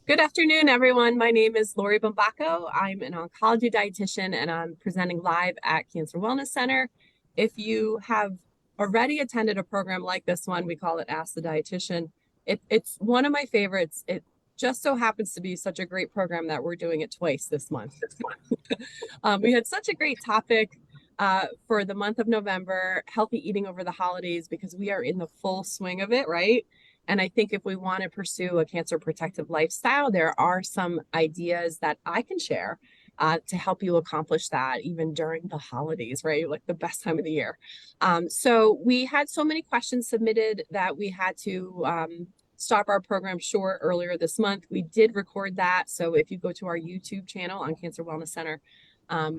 Good afternoon, everyone. My name is Lori Bombacco. I'm an oncology dietitian and I'm presenting live at Cancer Wellness Center. If you have already attended a program like this one, we call it Ask the Dietitian. It's one of my favorites. It just so happens to be such a great program that we're doing it twice this month. We had such a great topic for the month of November, healthy eating over the holidays, because we are in the full swing of it, right? And I think if we want to pursue a cancer protective lifestyle, there are some ideas that I can share to help you accomplish that even during the holidays, right? Like the best time of the year. So we had so many questions submitted that we had to stop our program short earlier this month. We did record that. So if you go to our YouTube channel on Cancer Wellness Center,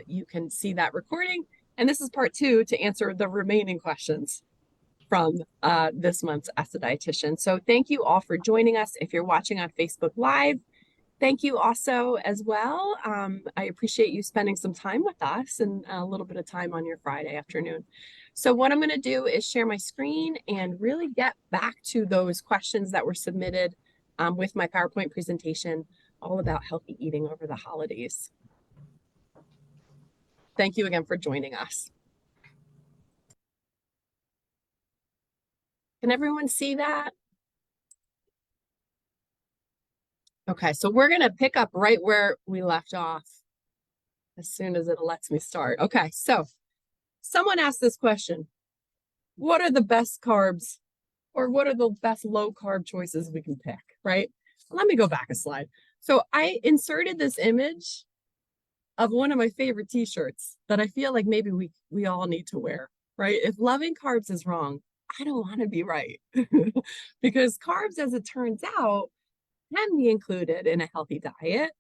you can see that recording. And this is part two to answer the remaining questions from this month's Ask the Dietitian. So thank you all for joining us. If you're watching on Facebook Live, thank you also as well. I appreciate you spending some time with us and a little bit of time on your Friday afternoon. So what I'm going to do is share my screen and really get back to those questions that were submitted with my PowerPoint presentation all about healthy eating over the holidays. Thank you again for joining us. Can everyone see that? Okay, so we're going to pick up right where we left off as soon as it lets me start. Okay, so someone asked this question. What are the best carbs or what are the best low carb choices we can pick, right? Let me go back a slide. So I inserted this image of one of my favorite t-shirts that I feel like maybe we all need to wear, right? If loving carbs is wrong, I don't want to be right. Because carbs, as it turns out, can be included in a healthy diet.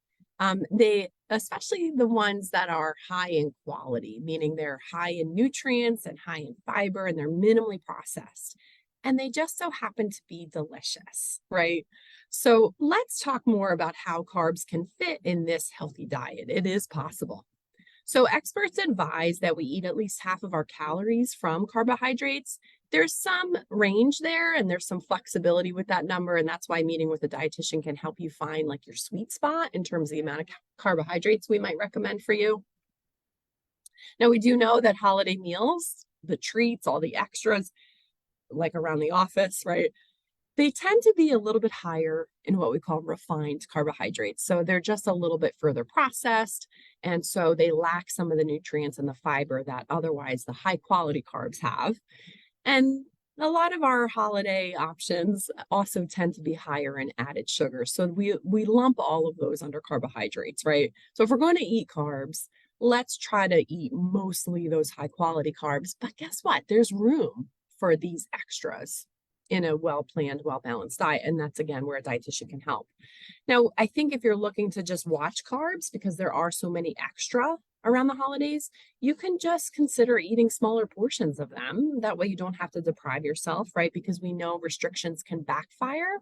They, especially the ones that are high in quality, meaning they're high in nutrients and high in fiber and they're minimally processed. And they just so happen to be delicious, right? So let's talk more about how carbs can fit in this healthy diet. It is possible. So experts advise that we eat at least half of our calories from carbohydrates. There's some range there and there's some flexibility with that number. And that's why meeting with a dietitian can help you find like your sweet spot in terms of the amount of carbohydrates we might recommend for you. Now, we do know that holiday meals, the treats, all the extras, like around the office, right? They tend to be a little bit higher in what we call refined carbohydrates. So they're just a little bit further processed. And so they lack some of the nutrients and the fiber that otherwise the high quality carbs have. And a lot of our holiday options also tend to be higher in added sugar. So we lump all of those under carbohydrates, right? So if we're going to eat carbs, let's try to eat mostly those high quality carbs. But guess what? There's room for these extras in a well-planned, well-balanced diet. And that's, again, where a dietitian can help. Now, I think if you're looking to just watch carbs, because there are so many extra around the holidays, you can just consider eating smaller portions of them. That way you don't have to deprive yourself, right? Because we know restrictions can backfire.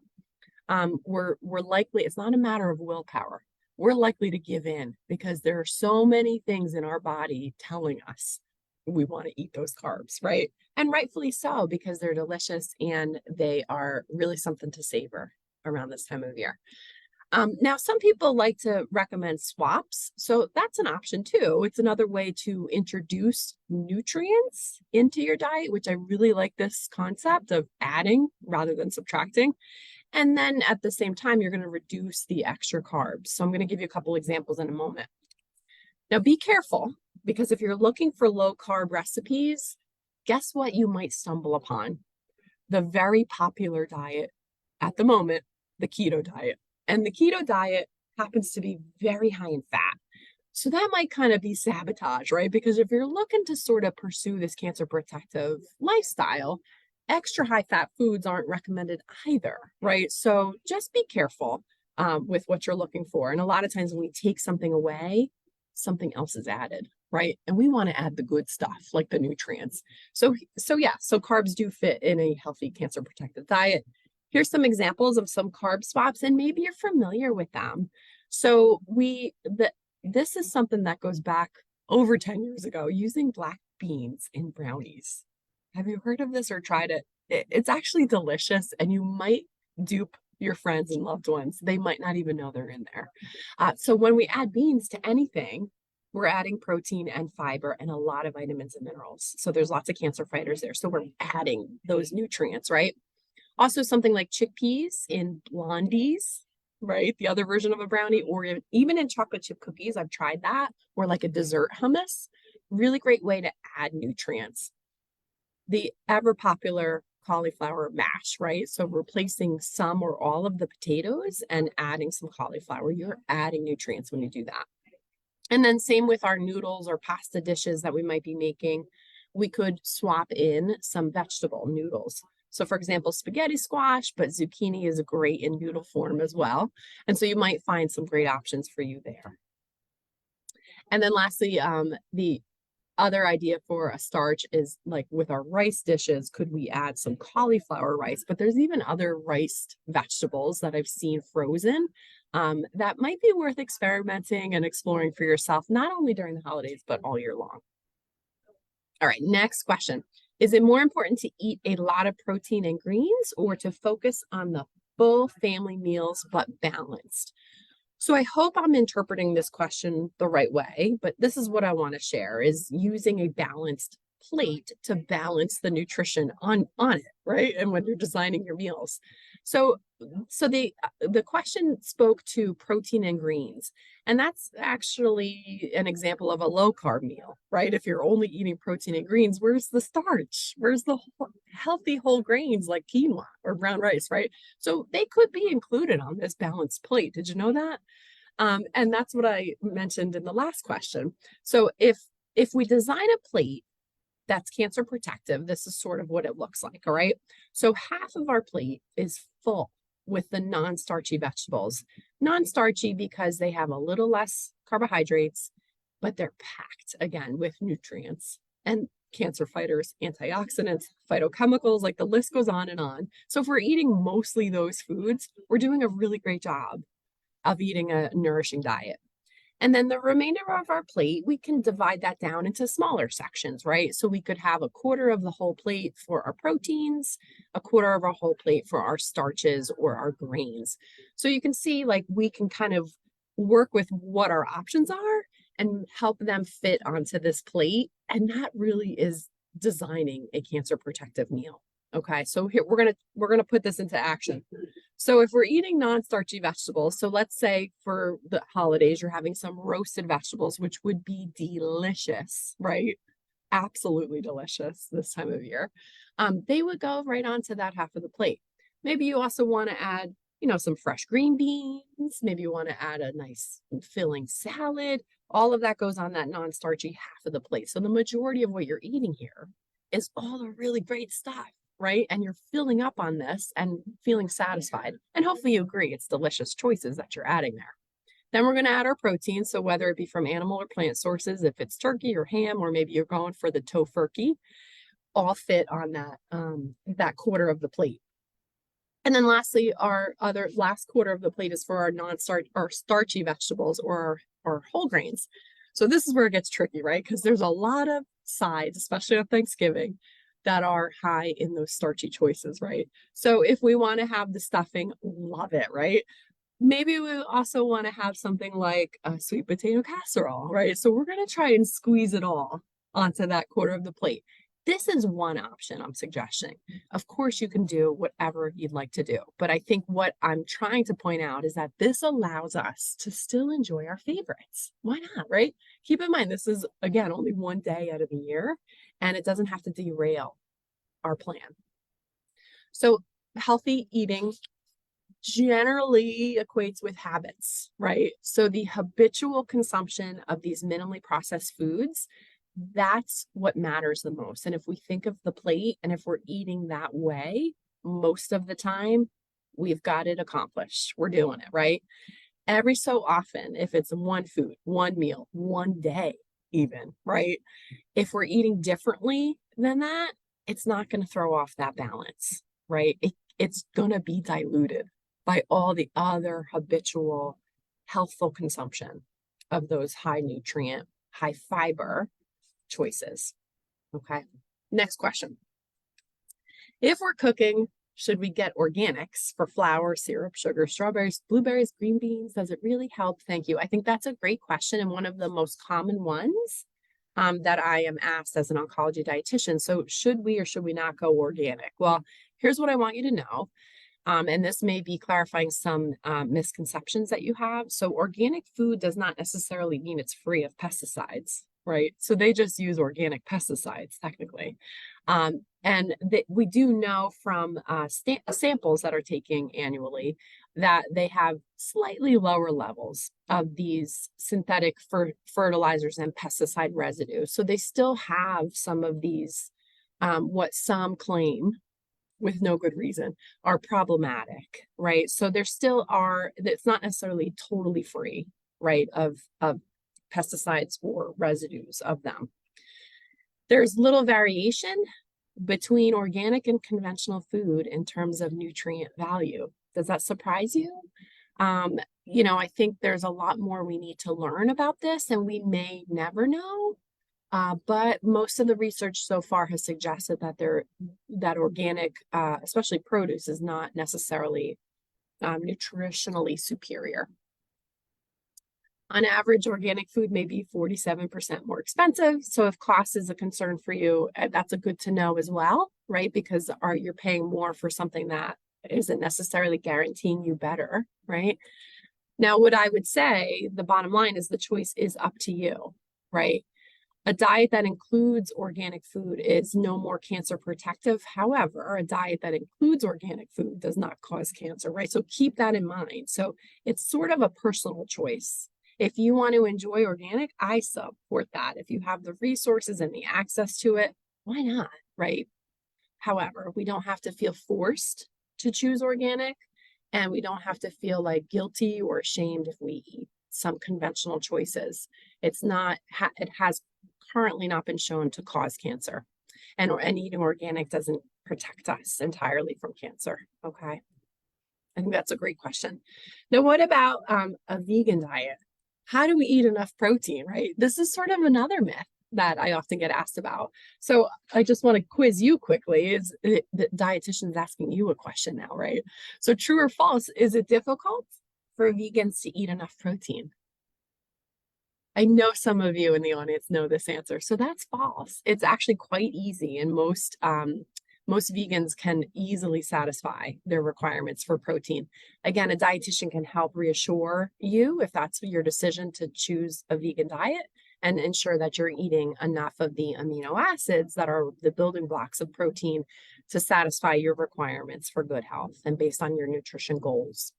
We're likely, it's not a matter of willpower. We're likely to give in because there are so many things in our body telling us we want to eat those carbs, right? And rightfully so, because they're delicious and they are really something to savor around this time of year. Now, some people like to recommend swaps. So that's an option too. It's another way to introduce nutrients into your diet, which I really like this concept of adding rather than subtracting. And then at the same time, you're going to reduce the extra carbs. So I'm going to give you a couple examples in a moment. Now, be careful, because if you're looking for low carb recipes, guess what you might stumble upon? The very popular diet at the moment, the keto diet. And the keto diet happens to be very high in fat. So that might kind of be sabotage, right? Because if you're looking to sort of pursue this cancer protective lifestyle, extra high fat foods aren't recommended either, right? So just be careful with what you're looking for. And a lot of times when we take something away, something else is added, right? And we want to add the good stuff, like the nutrients. So carbs do fit in a healthy cancer protective diet. Here's some examples of some carb swaps, and maybe you're familiar with them. So this is something that goes back over 10 years ago, using black beans in brownies. Have you heard of this or tried it? It's actually delicious, and you might dupe your friends and loved ones. They might not even know they're in there. So when we add beans to anything, we're adding protein and fiber and a lot of vitamins and minerals. So there's lots of cancer fighters there. So we're adding those nutrients, right? Also, something like chickpeas in blondies, right? The other version of a brownie, or even in chocolate chip cookies. I've tried that, or like a dessert hummus. Really great way to add nutrients. The ever popular cauliflower mash, right? So replacing some or all of the potatoes and adding some cauliflower. You're adding nutrients when you do that. And then same with our noodles or pasta dishes that we might be making. We could swap in some vegetable noodles. So for example, spaghetti squash, but zucchini is great in noodle form as well. And so you might find some great options for you there. And then lastly, the other idea for a starch is like with our rice dishes, could we add some cauliflower rice? But there's even other riced vegetables that I've seen frozen that might be worth experimenting and exploring for yourself, not only during the holidays, but all year long. All right, next question. Is it more important to eat a lot of protein and greens or to focus on the full family meals but balanced? So I hope I'm interpreting this question the right way, but this is what I want to share is using a balanced plate to balance the nutrition on it, right? And when you're designing your meals. So the question spoke to protein and greens, and that's actually an example of a low carb meal, right? If you're only eating protein and greens, where's the starch? Where's the healthy whole grains like quinoa or brown rice, right? So they could be included on this balanced plate. Did you know that? And that's what I mentioned in the last question. So if we design a plate that's cancer protective, this is sort of what it looks like, all right? So half of our plate is full with the non-starchy vegetables. Non-starchy because they have a little less carbohydrates, but they're packed again with nutrients and cancer fighters, antioxidants, phytochemicals, like the list goes on and on. So if we're eating mostly those foods, we're doing a really great job of eating a nourishing diet. And then the remainder of our plate, we can divide that down into smaller sections, right? So we could have a quarter of the whole plate for our proteins, a quarter of our whole plate for our starches or our grains. So you can see like we can kind of work with what our options are and help them fit onto this plate. And that really is designing a cancer protective meal. Okay, so here we're gonna put this into action. So if we're eating non-starchy vegetables, so let's say for the holidays, you're having some roasted vegetables, which would be delicious, right? Absolutely delicious this time of year. They would go right onto that half of the plate. Maybe you also want to add, some fresh green beans. Maybe you want to add a nice filling salad. All of that goes on that non-starchy half of the plate. So the majority of what you're eating here is all the really great stuff, right? And you're filling up on this and feeling satisfied. And hopefully you agree it's delicious choices that you're adding there. Then we're going to add our protein. So whether it be from animal or plant sources, if it's turkey or ham, or maybe you're going for the tofurkey, all fit on that quarter of the plate. And then lastly, our other last quarter of the plate is for our non-starch or starchy vegetables or whole grains. So this is where it gets tricky, right? Because there's a lot of sides, especially on Thanksgiving, that are high in those starchy choices, right? So if we want to have the stuffing, love it, right? Maybe we also want to have something like a sweet potato casserole, right? So we're going to try and squeeze it all onto that quarter of the plate. This is one option I'm suggesting. Of course, you can do whatever you'd like to do. But I think what I'm trying to point out is that this allows us to still enjoy our favorites. Why not, right? Keep in mind, this is, again, only one day out of the year, and it doesn't have to derail our plan. So healthy eating generally equates with habits, right? So the habitual consumption of these minimally processed foods, that's what matters the most. And if we think of the plate and if we're eating that way most of the time, we've got it accomplished. We're doing it, right? Every so often, if it's one food, one meal, one day, even, right? If we're eating differently than that, it's not going to throw off that balance, right? It's going to be diluted by all the other habitual healthful consumption of those high nutrient, high fiber choices. Okay. Next question. If we're cooking Should we get organics for flour, syrup, sugar, strawberries, blueberries, green beans? Does it really help? Thank you. I think that's a great question and one of the most common ones that I am asked as an oncology dietitian. So should we or should we not go organic? Well, here's what I want you to know. And this may be clarifying some misconceptions that you have. So organic food does not necessarily mean it's free of pesticides, right? So they just use organic pesticides technically. And we do know from samples that are taken annually that they have slightly lower levels of these synthetic fertilizers and pesticide residues. So they still have some of these, what some claim with no good reason, are problematic, right? So there still are, it's not necessarily totally free, right, of pesticides or residues of them. There's little variation between organic and conventional food in terms of nutrient value. Does that surprise you? I think there's a lot more we need to learn about this, and we may never know. But most of the research so far has suggested that organic, especially produce, is not necessarily nutritionally superior. On average, organic food may be 47% more expensive. So if cost is a concern for you, that's a good to know as well, right? Because you're paying more for something that isn't necessarily guaranteeing you better, right? Now, what I would say, the bottom line is the choice is up to you, right? A diet that includes organic food is no more cancer protective. However, a diet that includes organic food does not cause cancer, right? So keep that in mind. So it's sort of a personal choice. If you want to enjoy organic, I support that. If you have the resources and the access to it, why not, right? However, we don't have to feel forced to choose organic, and we don't have to feel like guilty or ashamed if we eat some conventional choices. It has currently not been shown to cause cancer, and eating organic doesn't protect us entirely from cancer. Okay, I think that's a great question. Now, what about a vegan diet? How do we eat enough protein, right? This is sort of another myth that I often get asked about. So I just want to quiz you quickly. The dietitian's asking you a question now, right? So true or false, is it difficult for vegans to eat enough protein? I know some of you in the audience know this answer, so that's false. It's actually quite easy, and most vegans can easily satisfy their requirements for protein. Again, a dietitian can help reassure you if that's your decision to choose a vegan diet and ensure that you're eating enough of the amino acids that are the building blocks of protein to satisfy your requirements for good health and based on your nutrition goals.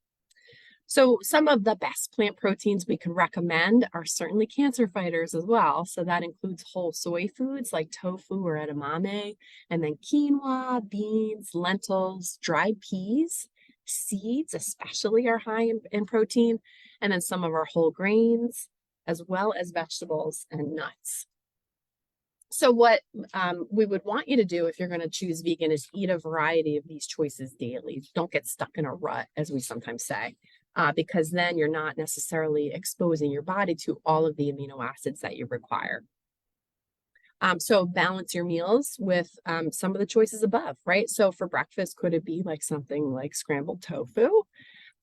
So some of the best plant proteins we can recommend are certainly cancer fighters as well. So that includes whole soy foods like tofu or edamame, and then quinoa, beans, lentils, dried peas, seeds especially are high in protein, and then some of our whole grains, as well as vegetables and nuts. So what we would want you to do if you're going to choose vegan is eat a variety of these choices daily. Don't get stuck in a rut, as we sometimes say. Because then you're not necessarily exposing your body to all of the amino acids that you require. So balance your meals with some of the choices above, right? So for breakfast, could it be like something like scrambled tofu?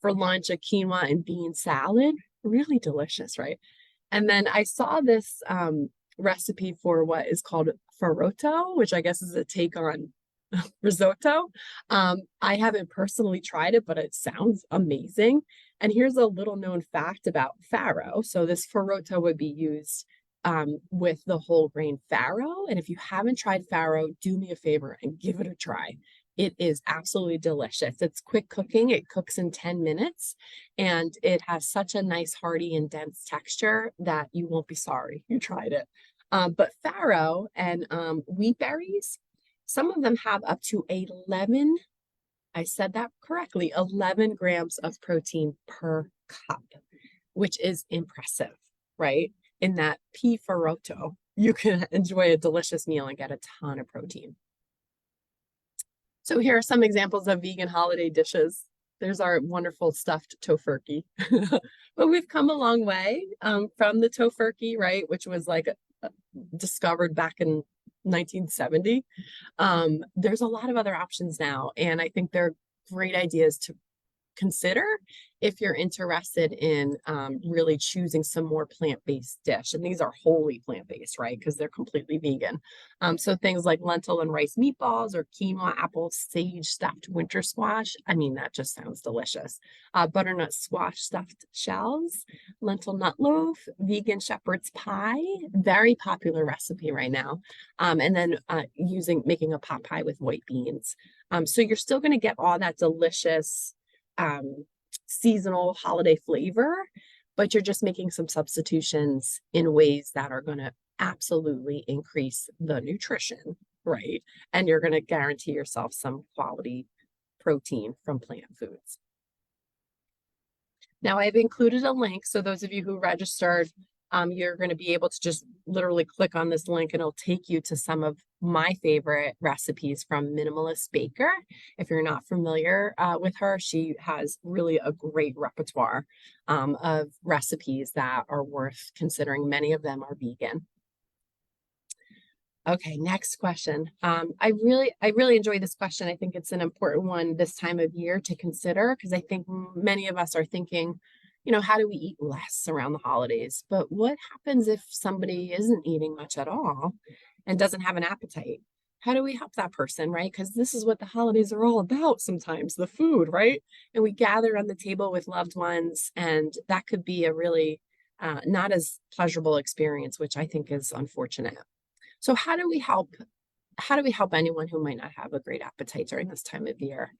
For lunch, a quinoa and bean salad, really delicious, right? And then I saw this recipe for what is called farotto, which I guess is a take on risotto. I haven't personally tried it, but it sounds amazing. And here's a little known fact about farro. So this farotto would be used with the whole grain farro. And if you haven't tried farro, do me a favor and give it a try. It is absolutely delicious. It's quick cooking. It cooks in 10 minutes, and it has such a nice, hearty, and dense texture that you won't be sorry you tried it. But farro and wheat berries, some of them have up to 11, I said that correctly, 11 grams of protein per cup, which is impressive, right? In that pea farotto, you can enjoy a delicious meal and get a ton of protein. So here are some examples of vegan holiday dishes. There's our wonderful stuffed tofurkey. But we've come a long way from the tofurkey, right? Which was like discovered back in 1970. There's a lot of other options now, and I think they're great ideas to consider if you're interested in really choosing some more plant-based dish. And these are wholly plant-based, right? Because they're completely vegan. So things like lentil and rice meatballs or quinoa, apple, sage stuffed winter squash. I mean, that just sounds delicious. Butternut squash stuffed shells, lentil nut loaf, vegan shepherd's pie, very popular recipe right now. And then making a pot pie with white beans. So you're still going to get all that delicious seasonal holiday flavor, but you're just making some substitutions in ways that are going to absolutely increase the nutrition, right? And you're going to guarantee yourself some quality protein from plant foods. Now, I've included a link, so those of you who registered, you're going to be able to just literally click on this link and it'll take you to some of my favorite recipes from Minimalist Baker. If you're not familiar with her, she has really a great repertoire of recipes that are worth considering. Many of them are vegan. Okay, next question. I really enjoy this question. I think it's an important one this time of year to consider because I think many of us are thinking, how do we eat less around the holidays? But what happens if somebody isn't eating much at all and doesn't have an appetite? How do we help that person, right? Because this is what the holidays are all about sometimes, the food, right? And we gather on the table with loved ones, and that could be a really not as pleasurable experience, which I think is unfortunate. So how do we help anyone who might not have a great appetite during this time of year?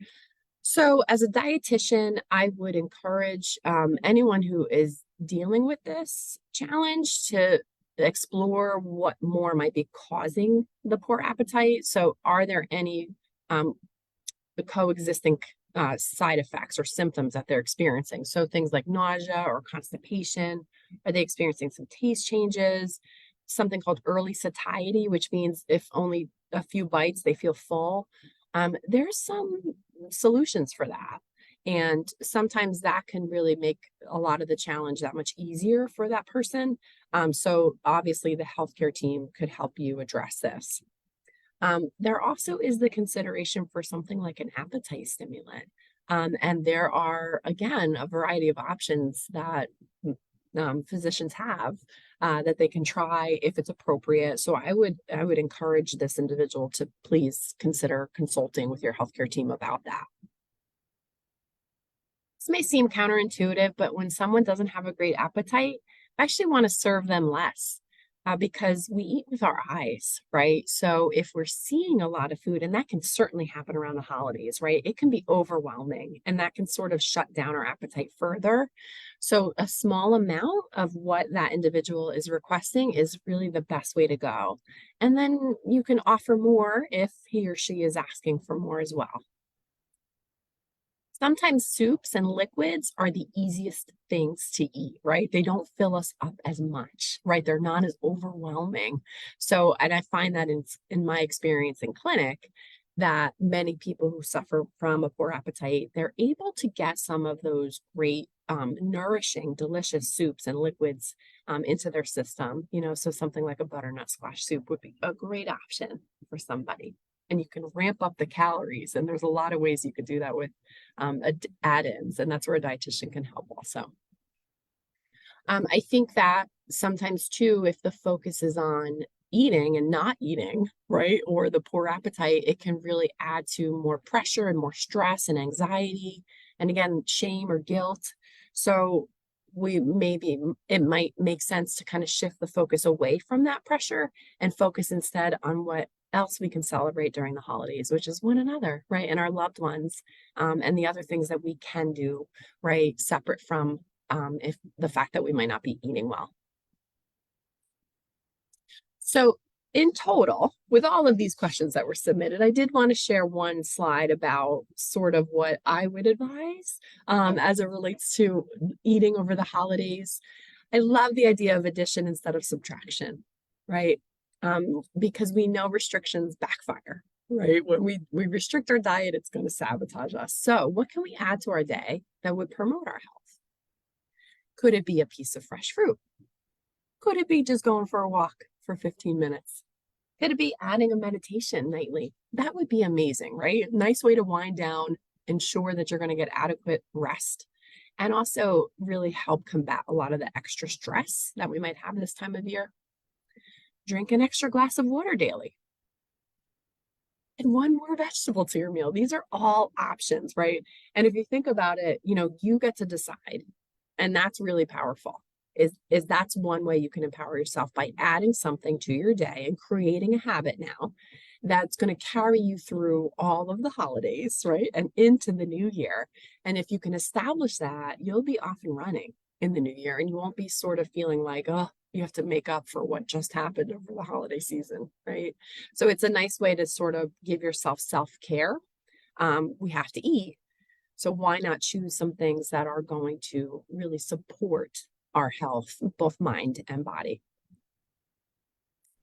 So as a dietitian, I would encourage anyone who is dealing with this challenge to explore what more might be causing the poor appetite. So are there any the coexisting side effects or symptoms that they're experiencing? So things like nausea or constipation. Are they experiencing some taste changes? Something called early satiety, which means if only a few bites they feel full. There's some solutions for that. And sometimes that can really make a lot of the challenge that much easier for that person. So obviously the healthcare team could help you address this. There also is the consideration for something like an appetite stimulant. And there are, again, a variety of options that physicians have that they can try if it's appropriate. So I would encourage this individual to please consider consulting with your healthcare team about that. This may seem counterintuitive, but when someone doesn't have a great appetite, I actually want to serve them less because we eat with our eyes, right? So if we're seeing a lot of food, and that can certainly happen around the holidays, right? It can be overwhelming and that can sort of shut down our appetite further. So a small amount of what that individual is requesting is really the best way to go. And then you can offer more if he or she is asking for more as well. Sometimes soups and liquids are the easiest things to eat, right? They don't fill us up as much, right? They're not as overwhelming. So, and I find that in my experience in clinic, that many people who suffer from a poor appetite, they're able to get some of those great, nourishing, delicious soups and liquids into their system. So something like a butternut squash soup would be a great option for somebody. And you can ramp up the calories. And there's a lot of ways you could do that with add-ins, and that's where a dietitian can help also. I think that sometimes too, if the focus is on eating and not eating, right, or the poor appetite, it can really add to more pressure and more stress and anxiety, and again, shame or guilt. So it might make sense to kind of shift the focus away from that pressure and focus instead on what else we can celebrate during the holidays, which is one another, right? And our loved ones, and the other things that we can do, right? Separate from if the fact that we might not be eating well. So in total, with all of these questions that were submitted, I did want to share one slide about sort of what I would advise as it relates to eating over the holidays. I love the idea of addition instead of subtraction, right? Because we know restrictions backfire, right? When we restrict our diet, it's going to sabotage us. So what can we add to our day that would promote our health? Could it be a piece of fresh fruit? Could it be just going for a walk for 15 minutes? Could it be adding a meditation nightly? That would be amazing, right? Nice way to wind down, ensure that you're going to get adequate rest, and also really help combat a lot of the extra stress that we might have this time of year. Drink an extra glass of water daily and one more vegetable to your meal. These are all options, right? And if you think about it, you get to decide. And that's really powerful. Is that's one way you can empower yourself by adding something to your day and creating a habit now that's going to carry you through all of the holidays, right? And into the new year. And if you can establish that, you'll be off and running in the new year and you won't be sort of feeling like, oh, you have to make up for what just happened over the holiday season, right? So it's a nice way to sort of give yourself self-care. We have to eat. So why not choose some things that are going to really support our health, both mind and body?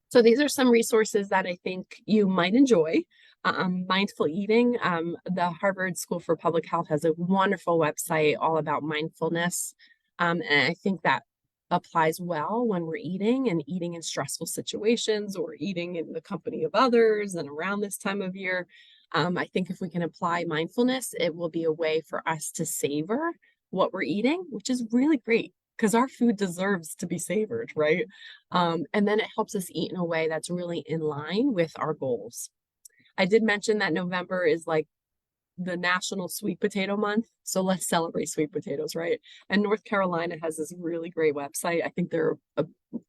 So these are some resources that I think you might enjoy. Mindful eating. The Harvard School for Public Health has a wonderful website all about mindfulness. And I think that applies well when we're eating and eating in stressful situations or eating in the company of others and around this time of year. I think if we can apply mindfulness, it will be a way for us to savor what we're eating, which is really great because our food deserves to be savored, right? And then it helps us eat in a way that's really in line with our goals. I did mention that November is like the National Sweet Potato Month. So let's celebrate sweet potatoes, right? And North Carolina has this really great website. I think they're a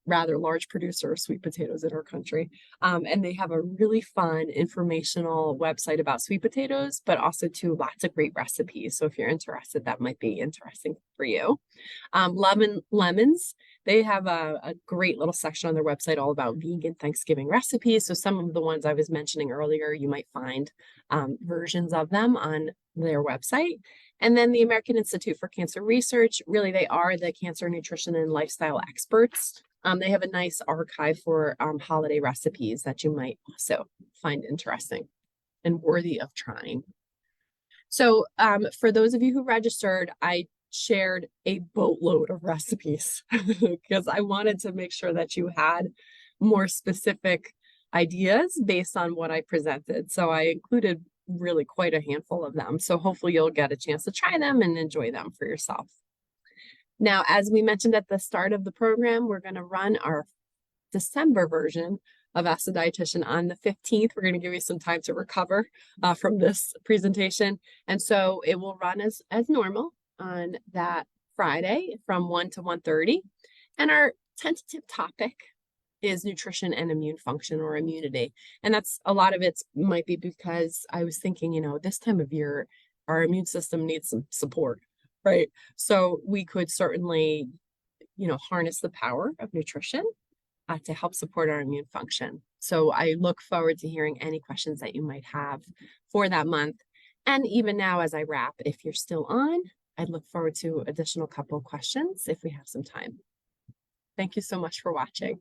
rather large producer of sweet potatoes in our country. And they have a really fun informational website about sweet potatoes, but also too lots of great recipes. So if you're interested, that might be interesting for you. Lemons. They have a great little section on their website all about vegan Thanksgiving recipes. So some of the ones I was mentioning earlier, you might find versions of them on their website. And then the American Institute for Cancer Research, really they are the cancer nutrition and lifestyle experts. They have a nice archive for holiday recipes that you might also find interesting and worthy of trying. So for those of you who registered, I shared a boatload of recipes because I wanted to make sure that you had more specific ideas based on what I presented. So I included really quite a handful of them. So hopefully you'll get a chance to try them and enjoy them for yourself. Now, as we mentioned at the start of the program, we're going to run our December version of Ask the Dietitian on the 15th. We're going to give you some time to recover from this presentation. And so it will run as normal on that Friday from 1 to 1:30. And our tentative topic is nutrition and immune function or immunity. And that's a lot of it might be because I was thinking, this time of year, our immune system needs some support, right? So we could certainly, harness the power of nutrition to help support our immune function. So I look forward to hearing any questions that you might have for that month. And even now, as I wrap, if you're still on, I'd look forward to additional couple of questions if we have some time. Thank you so much for watching.